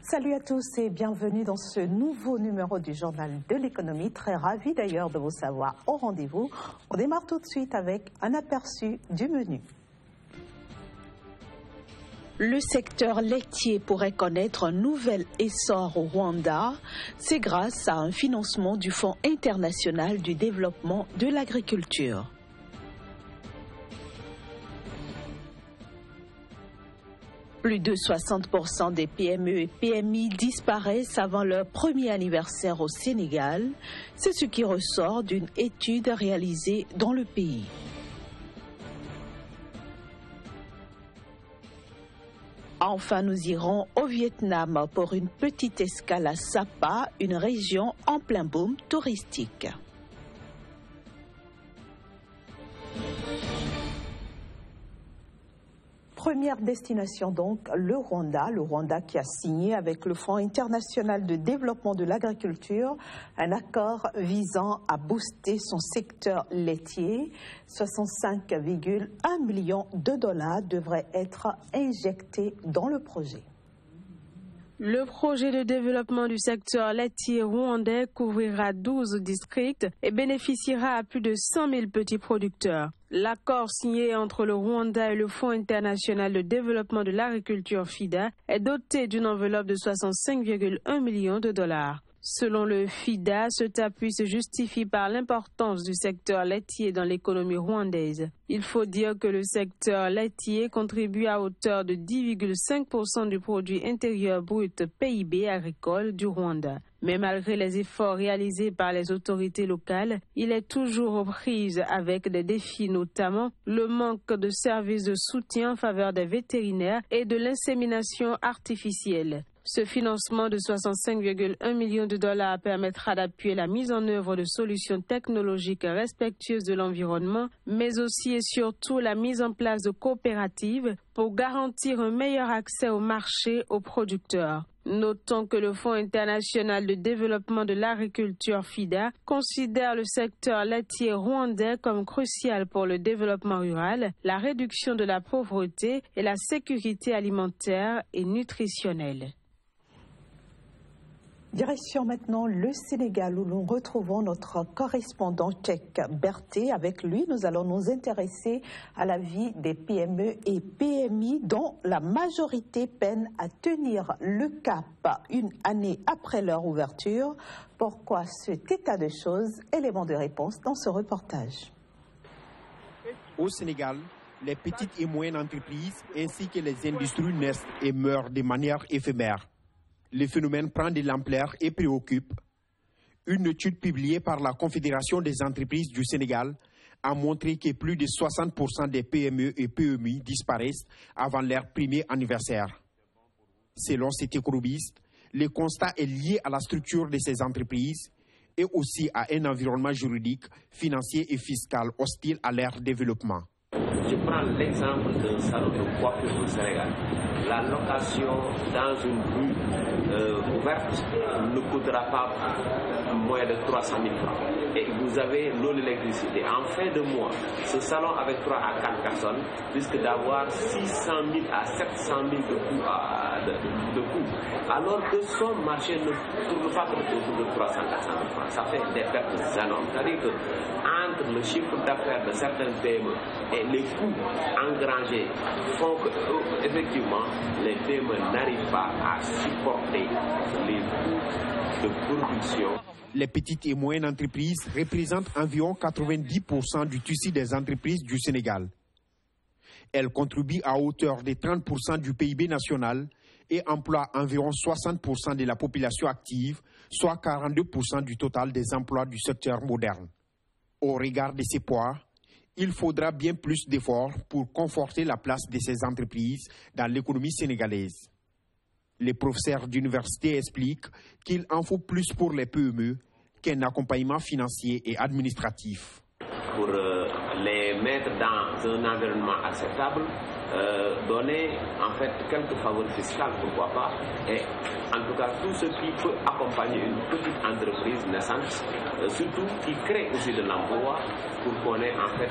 Salut à tous et bienvenue dans ce nouveau numéro du Journal de l'économie. Très ravi d'ailleurs de vous savoir au rendez-vous. On démarre tout de suite avec un aperçu du menu. Le secteur laitier pourrait connaître un nouvel essor au Rwanda. C'est grâce à un financement du Fonds international du développement de l'agriculture. Plus de 60% des PME et PMI disparaissent avant leur premier anniversaire au Sénégal. C'est ce qui ressort d'une étude réalisée dans le pays. Enfin, nous irons au Vietnam pour une petite escale à Sapa, une région en plein boom touristique. Première destination donc, le Rwanda qui a signé avec le Fonds international de développement de l'agriculture un accord visant à booster son secteur laitier. 65,1 millions de dollars devraient être injectés dans le projet. Le projet de développement du secteur laitier rwandais couvrira 12 districts et bénéficiera à plus de 100 000 petits producteurs. L'accord signé entre le Rwanda et le Fonds international de développement de l'agriculture FIDA est doté d'une enveloppe de 65,1 millions de dollars. Selon le FIDA, cet appui se justifie par l'importance du secteur laitier dans l'économie rwandaise. Il faut dire que le secteur laitier contribue à hauteur de 10,5% du produit intérieur brut PIB agricole du Rwanda. Mais malgré les efforts réalisés par les autorités locales, il est toujours aux prises avec des défis, notamment le manque de services de soutien en faveur des vétérinaires et de l'insémination artificielle. Ce financement de 65,1 millions de dollars permettra d'appuyer la mise en œuvre de solutions technologiques respectueuses de l'environnement, mais aussi et surtout la mise en place de coopératives pour garantir un meilleur accès au marché aux producteurs. Notons que le Fonds international de développement de l'agriculture FIDA considère le secteur laitier rwandais comme crucial pour le développement rural, la réduction de la pauvreté et la sécurité alimentaire et nutritionnelle. Direction maintenant le Sénégal où nous retrouvons notre correspondant tchèque Berthé. Avec lui, nous allons nous intéresser à la vie des PME et PMI dont la majorité peine à tenir le cap une année après leur ouverture. Pourquoi cet état de choses? Élément de réponse dans ce reportage. Au Sénégal, les petites et moyennes entreprises ainsi que les industries naissent et meurent de manière éphémère. Le phénomène prend de l'ampleur et préoccupe. Une étude publiée par la Confédération des entreprises du Sénégal a montré que plus de 60% des PME et PMI disparaissent avant leur premier anniversaire. Selon cet économiste, le constat est lié à la structure de ces entreprises et aussi à un environnement juridique, financier et fiscal hostile à leur développement. Je prends l'exemple d'un salon de coiffure au Sénégal. La location dans une rue ouverte ne coûtera pas moins de 300 000 francs. Et vous avez l'eau, l'électricité. En fin de mois, ce salon avec 3 à 4 personnes risque d'avoir 600 000 à 700 000 de coûts. Alors que son marché ne tourne pas autour de 300 à 400 000 francs. Ça fait des pertes énormes. C'est-à-dire que entre le chiffre d'affaires de certaines PME et les coûts engrangés font que, effectivement, les PME n'arrivent pas à supporter les coûts de production. Les petites et moyennes entreprises représentent environ 90% du tissu des entreprises du Sénégal. Elles contribuent à hauteur de 30% du PIB national et emploient environ 60% de la population active, soit 42% du total des emplois du secteur moderne. Au regard de ces poids, il faudra bien plus d'efforts pour conforter la place de ces entreprises dans l'économie sénégalaise. Les professeurs d'université expliquent qu'il en faut plus pour les PME qu'un accompagnement financier et administratif. Pour les mettre dans un environnement acceptable, donner en fait quelques faveurs fiscales, pourquoi pas, et en tout cas tout ce qui peut accompagner une petite entreprise naissante, surtout qui crée aussi de l'emploi pour qu'on ait en fait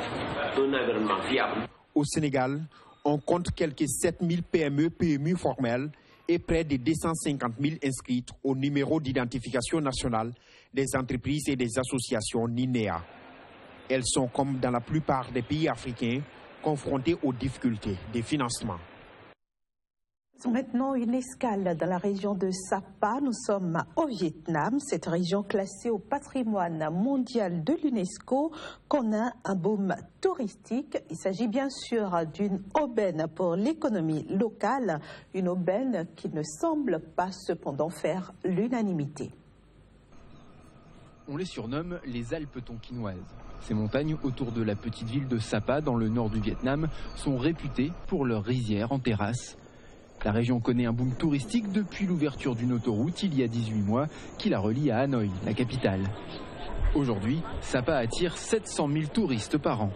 un environnement viable. Au Sénégal, On compte quelques 7000 PME, PMI formelles et près de 250 000 inscrites au numéro d'identification nationale des entreprises et des associations NINEA. Elles sont, comme dans la plupart des pays africains, confrontées aux difficultés de financement. Maintenant, une escale dans la région de Sapa. Nous sommes au Vietnam, cette région classée au patrimoine mondial de l'UNESCO, connaît un boom touristique. Il s'agit bien sûr d'une aubaine pour l'économie locale, une aubaine qui ne semble pas cependant faire l'unanimité. On les surnomme les Alpes tonkinoises. Ces montagnes autour de la petite ville de Sapa, dans le nord du Vietnam, sont réputées pour leurs rizières en terrasse. La région connaît un boom touristique depuis l'ouverture d'une autoroute il y a 18 mois qui la relie à Hanoï, la capitale. Aujourd'hui, Sapa attire 700 000 touristes par an.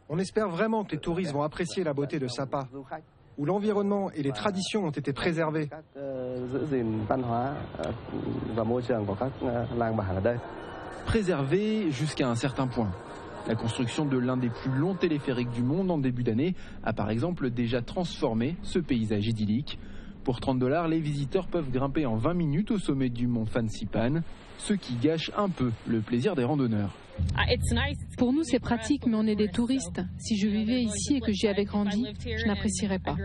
On espère vraiment que les touristes vont apprécier la beauté de Sapa, où l'environnement et les traditions ont été préservés. Préservés jusqu'à un certain point. La construction de l'un des plus longs téléphériques du monde en début d'année a par exemple déjà transformé ce paysage idyllique. Pour $30, les visiteurs peuvent grimper en 20 minutes au sommet du mont Phan Xipan, ce qui gâche un peu le plaisir des randonneurs. Pour nous, c'est pratique, mais on est des touristes. Si je vivais ici et que j'y avais grandi, je n'apprécierais pas.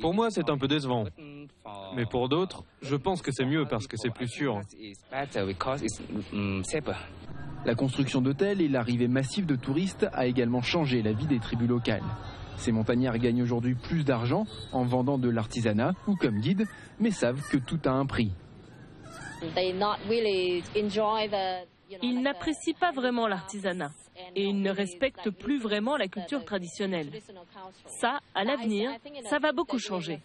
Pour moi, c'est un peu décevant. Mais pour d'autres, je pense que c'est mieux parce que c'est plus sûr. La construction d'hôtels et l'arrivée massive de touristes a également changé la vie des tribus locales. Ces montagnards gagnent aujourd'hui plus d'argent en vendant de l'artisanat ou comme guide, mais savent que tout a un prix. Ils n'apprécient pas vraiment l'artisanat et ils ne respectent plus vraiment la culture traditionnelle. Ça, à l'avenir, ça va beaucoup changer.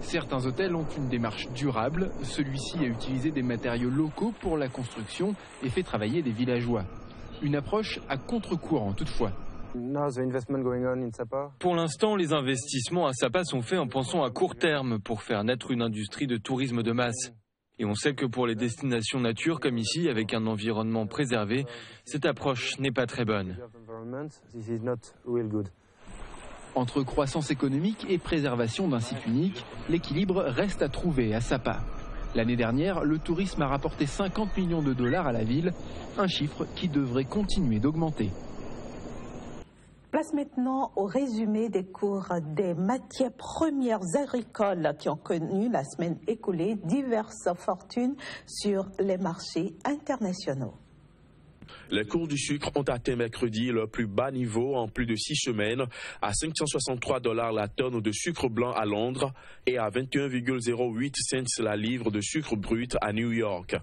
Certains hôtels ont une démarche durable. Celui-ci a utilisé des matériaux locaux pour la construction et fait travailler des villageois. Une approche à contre-courant toutefois. Pour l'instant, les investissements à Sapa sont faits en pensant à court terme pour faire naître une industrie de tourisme de masse. Et on sait que pour les destinations nature comme ici, avec un environnement préservé, cette approche n'est pas très bonne. Entre croissance économique et préservation d'un site unique, l'équilibre reste à trouver à Sapa. L'année dernière, le tourisme a rapporté $50 millions à la ville, un chiffre qui devrait continuer d'augmenter. Place maintenant au résumé des cours des matières premières agricoles qui ont connu la semaine écoulée diverses fortunes sur les marchés internationaux. Les cours du sucre ont atteint mercredi leur plus bas niveau en plus de 6 semaines à $563 la tonne de sucre blanc à Londres et à 21,08 cents la livre de sucre brut à New York.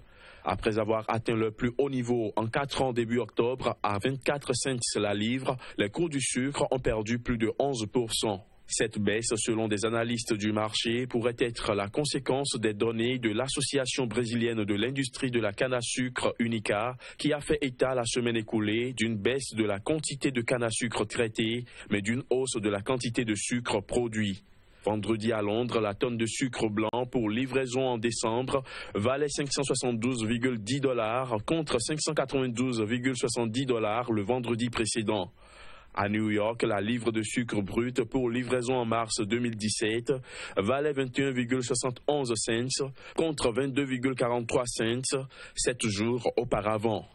Après avoir atteint leur plus haut niveau en 4 ans début octobre à 24 cents la livre, les cours du sucre ont perdu plus de 11%. Cette baisse, selon des analystes du marché, pourrait être la conséquence des données de l'Association brésilienne de l'industrie de la canne à sucre, UNICA, qui a fait état la semaine écoulée d'une baisse de la quantité de canne à sucre traitée, mais d'une hausse de la quantité de sucre produit. Vendredi à Londres, la tonne de sucre blanc pour livraison en décembre valait $572,10 contre $592,70 le vendredi précédent. À New York, la livre de sucre brut pour livraison en mars 2017 valait 21,71 cents contre 22,43 cents 7 jours auparavant.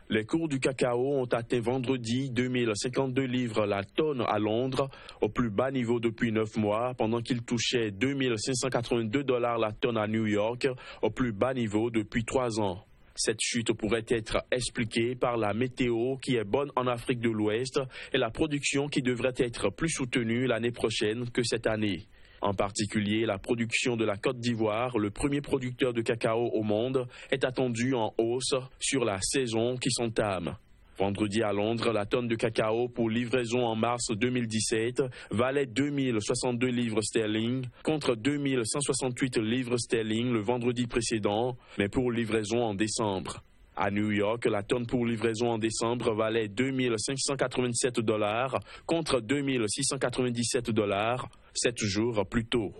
Les cours du cacao ont atteint vendredi 2052 livres la tonne à Londres, au plus bas niveau depuis 9 mois, pendant qu'ils touchaient $2582 la tonne à New York, au plus bas niveau depuis 3 ans. Cette chute pourrait être expliquée par la météo qui est bonne en Afrique de l'Ouest et la production qui devrait être plus soutenue l'année prochaine que cette année. En particulier, la production de la Côte d'Ivoire, le premier producteur de cacao au monde, est attendue en hausse sur la saison qui s'entame. Vendredi à Londres, la tonne de cacao pour livraison en mars 2017 valait 2062 livres sterling contre 2168 livres sterling le vendredi précédent, mais pour livraison en décembre. À New York, la tonne pour livraison en décembre valait $2587 contre $2697 7 jours plus tôt.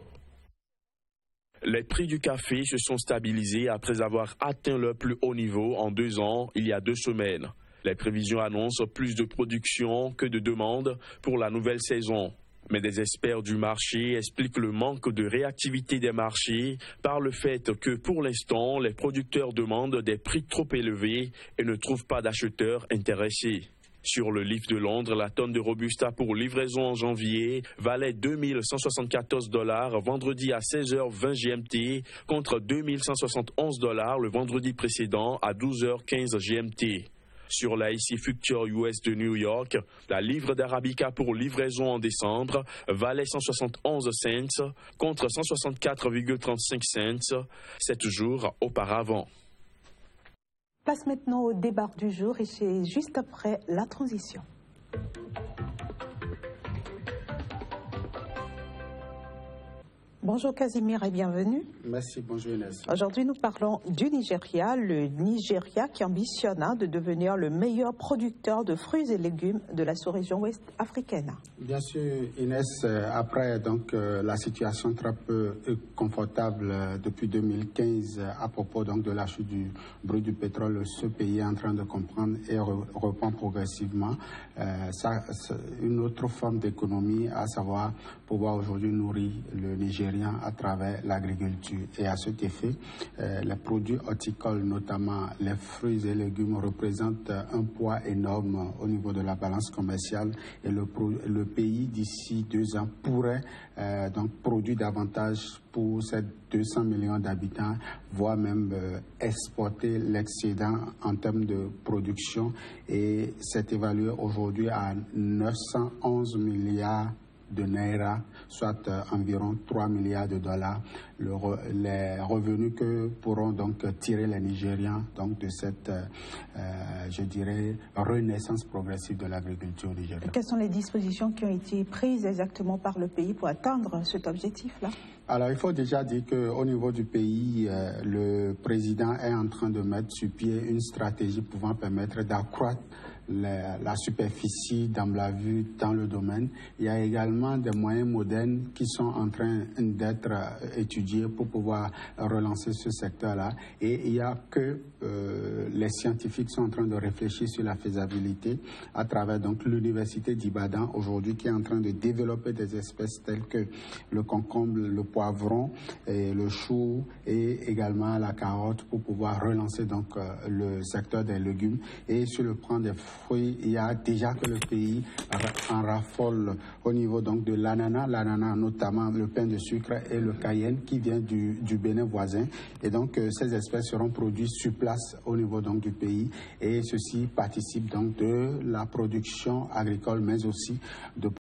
Les prix du café se sont stabilisés après avoir atteint leur plus haut niveau en 2 ans, il y a 2 semaines. Les prévisions annoncent plus de production que de demande pour la nouvelle saison. Mais des experts du marché expliquent le manque de réactivité des marchés par le fait que pour l'instant, les producteurs demandent des prix trop élevés et ne trouvent pas d'acheteurs intéressés. Sur le livre de Londres, la tonne de Robusta pour livraison en janvier valait 2174 $ vendredi à 16h20 GMT contre 2171 $ le vendredi précédent à 12h15 GMT. Sur la IC Future US de New York, la livre d'Arabica pour livraison en décembre valait 171 cents contre 164,35 cents 7 jours auparavant. Place maintenant au débat du jour et c'est juste après la transition. Bonjour Casimir et bienvenue. Merci, bonjour Inès. Aujourd'hui, nous parlons du Nigeria, le Nigeria qui ambitionne de devenir le meilleur producteur de fruits et légumes de la sous-région ouest africaine. Bien sûr, Inès, après la situation très peu confortable depuis 2015 à propos de la chute du brut du pétrole, ce pays est en train de comprendre et reprend progressivement une autre forme d'économie, à savoir pouvoir aujourd'hui nourrir le Nigeria à travers l'agriculture. Et à cet effet, les produits horticoles, notamment les fruits et légumes, représentent un poids énorme au niveau de la balance commerciale et le pays d'ici 2 ans pourrait produire davantage pour ces 200 millions d'habitants, voire même exporter l'excédent en termes de production, et c'est évalué aujourd'hui à 911 milliards de naira, soit environ 3 milliards de dollars, les revenus que pourront tirer les Nigérians de cette, je dirais, renaissance progressive de l'agriculture nigérienne. Quelles sont les dispositions qui ont été prises exactement par le pays pour atteindre cet objectif-là? Alors, il faut déjà dire qu'au niveau du pays, le président est en train de mettre sur pied une stratégie pouvant permettre d'accroître la superficie d'emblavure dans le domaine. Il y a également des moyens modernes qui sont en train d'être étudiés pour pouvoir relancer ce secteur-là. Et il y a que les scientifiques sont en train de réfléchir sur la faisabilité à travers l'université d'Ibadan aujourd'hui, qui est en train de développer des espèces telles que le concombre, le poivron, et le chou et également la carotte pour pouvoir relancer le secteur des légumes. Et sur le plan des fruits, il y a déjà que le pays en raffole au niveau de l'ananas, notamment le pain de sucre et le cayenne qui vient du Bénin voisin. Et ces espèces seront produites sur place au niveau du pays, et ceci participe de la production agricole mais aussi de